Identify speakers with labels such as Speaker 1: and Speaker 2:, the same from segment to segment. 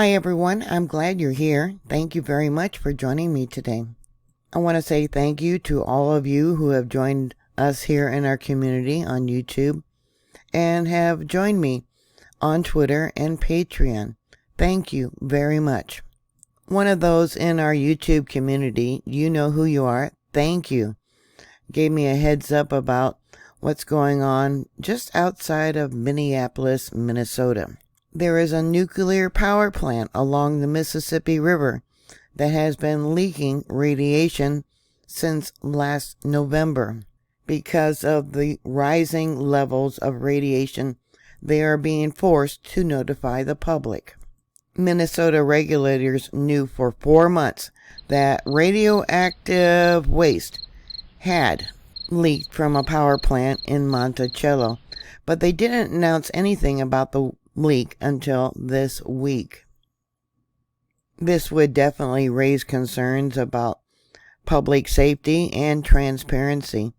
Speaker 1: Hi everyone, I'm glad you're here. Thank you very much for joining me today. I want to say thank you to all of you who have joined us here in our community on YouTube and have joined me on Twitter and Patreon. Thank you very much. One of those in our YouTube community, you know who you are, thank you, gave me a heads up about what's going on just outside of Minneapolis, Minnesota. There is a nuclear power plant along the Mississippi River that has been leaking radiation since last November. Because of the rising levels of radiation, they are being forced to notify the public. Minnesota regulators knew for 4 months that radioactive waste had leaked from a power plant in Monticello, but they didn't announce anything about the leak until this week. This would definitely raise concerns about public safety and transparency,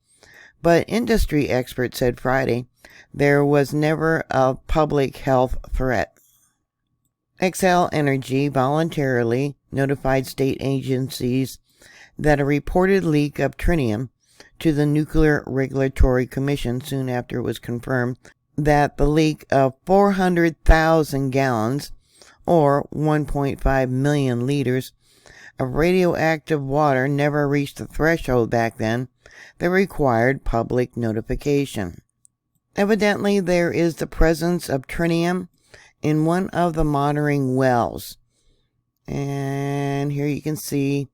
Speaker 1: but industry experts said Friday there was never a public health threat. Xcel Energy voluntarily notified state agencies that a reported leak of tritium to the Nuclear Regulatory Commission soon after it was confirmed that the leak of 400,000 gallons, or 1.5 million liters, of radioactive water never reached the threshold back then that required public notification. Evidently, there is the presence of tritium in one of the monitoring wells. And here you can see,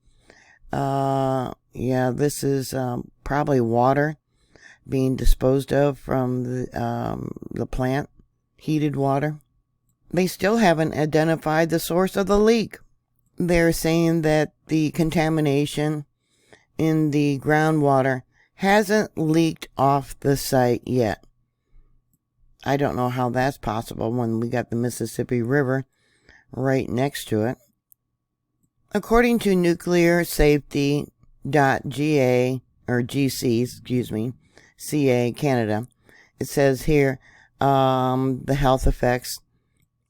Speaker 1: this is probably water being disposed of from the plant, heated water. They still haven't identified the source of the leak. They're saying that the contamination in the groundwater hasn't leaked off the site yet. I don't know how that's possible when we got the Mississippi River right next to it. According to CA Canada, it says here the health effects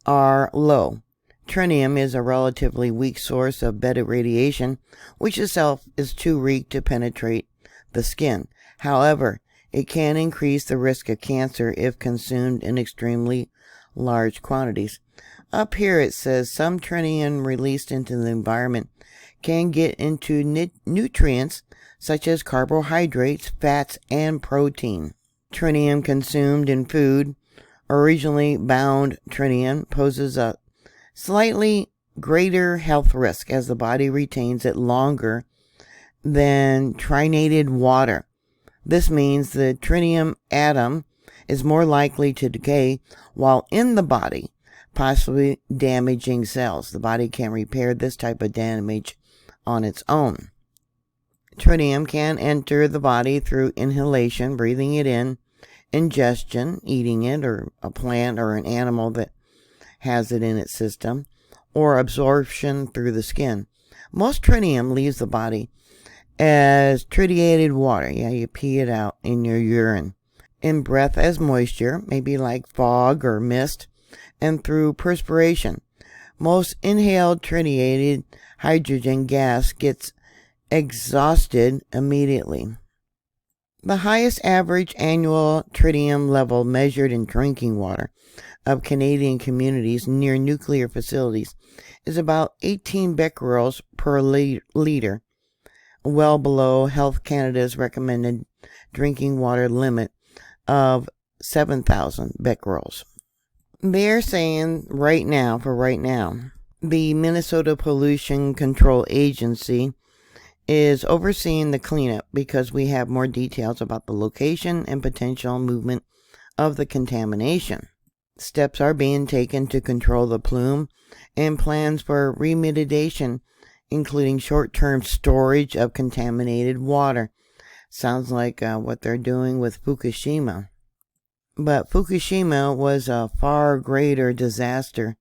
Speaker 1: are low. Tritium is a relatively weak source of beta radiation, which itself is too weak to penetrate the skin. However, it can increase the risk of cancer if consumed in extremely large quantities. Up here it says some tritium released into the environment can get into nutrients such as carbohydrates, fats, and protein. Tritium consumed in food, originally bound tritium, poses a slightly greater health risk as the body retains it longer than trinated water. This means the tritium atom is more likely to decay while in the body, possibly damaging cells. The body can't repair this type of damage on its own. Tritium can enter the body through inhalation, breathing it in, ingestion, eating it, or a plant or an animal that has it in its system, or absorption through the skin. Most tritium leaves the body as tritiated water. You pee it out in your urine. In breath as moisture, maybe like fog or mist, and through perspiration. Most inhaled tritiated hydrogen gas gets exhausted immediately. The highest average annual tritium level measured in drinking water of Canadian communities near nuclear facilities is about 18 becquerels per liter, well below Health Canada's recommended drinking water limit of 7,000 becquerels. They're saying right now, the Minnesota Pollution Control Agency is overseeing the cleanup because we have more details about the location and potential movement of the contamination. Steps are being taken to control the plume, and plans for remediation, including short-term storage of contaminated water. Sounds like what they're doing with Fukushima. But Fukushima was a far greater disaster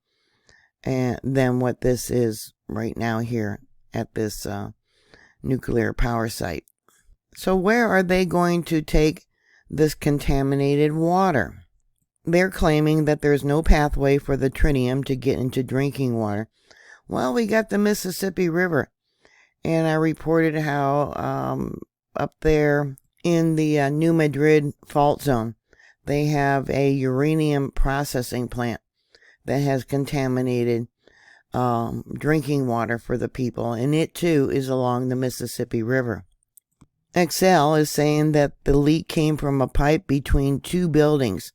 Speaker 1: than what this is right now here at this nuclear power site. So where are they going to take this contaminated water? they're claiming that there's no pathway for the tritium to get into drinking water. Well, we got the Mississippi River, and I reported how up there in the New Madrid fault zone, they have a uranium processing plant that has contaminated drinking water for the people, and it too is along the Mississippi River. Xcel is saying that the leak came from a pipe between two buildings,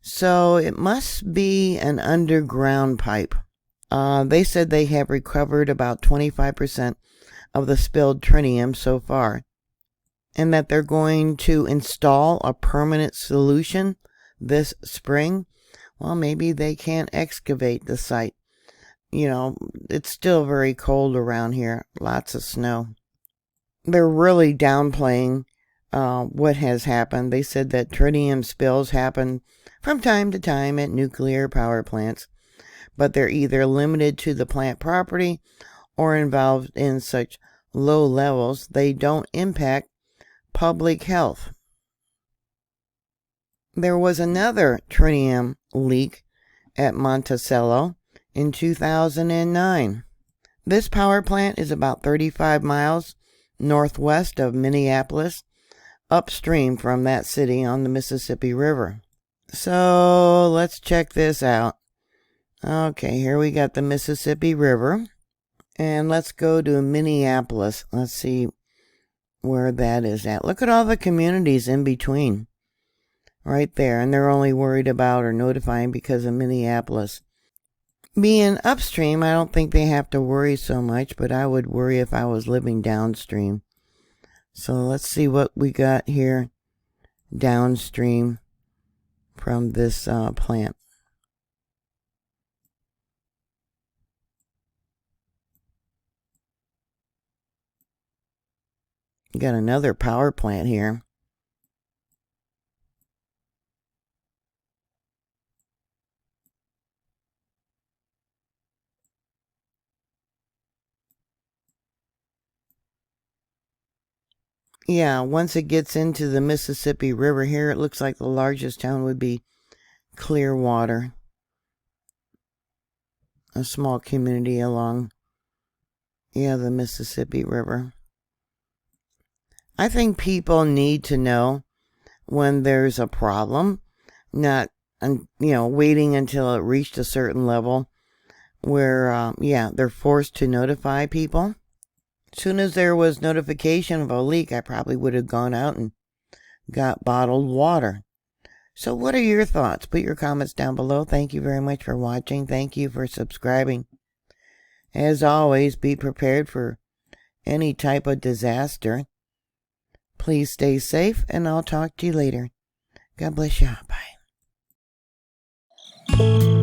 Speaker 1: so it must be an underground pipe. They said they have recovered about 25% of the spilled tritium so far, and that they're going to install a permanent solution this spring. Well, maybe they can't excavate the site. You know, it's still very cold around here, lots of snow. They're really downplaying what has happened. They said that tritium spills happen from time to time at nuclear power plants, but they're either limited to the plant property or involved in such low levels they don't impact public health. There was another tritium leak at Monticello in 2009. This power plant is about 35 miles northwest of Minneapolis, upstream from that city on the Mississippi River. So let's check this out. Okay, here we got the Mississippi River, and let's go to Minneapolis. Let's see where that is at. Look at all the communities in between right there, and they're only worried about or notifying because of Minneapolis. Being upstream, I don't think they have to worry so much, but I would worry if I was living downstream. So let's see what we got here downstream from this plant. Got another power plant here. Yeah, once it gets into the Mississippi River here, it looks like the largest town would be Clearwater, a small community along, the Mississippi River. I think people need to know when there's a problem, not, waiting until it reached a certain level where, they're forced to notify people. As soon as there was notification of a leak, I probably would have gone out and got bottled water. So what are your thoughts? Put your comments down below. Thank you very much for watching. Thank you for subscribing. As always, be prepared for any type of disaster. Please stay safe, and I'll talk to you later. God bless you. Bye.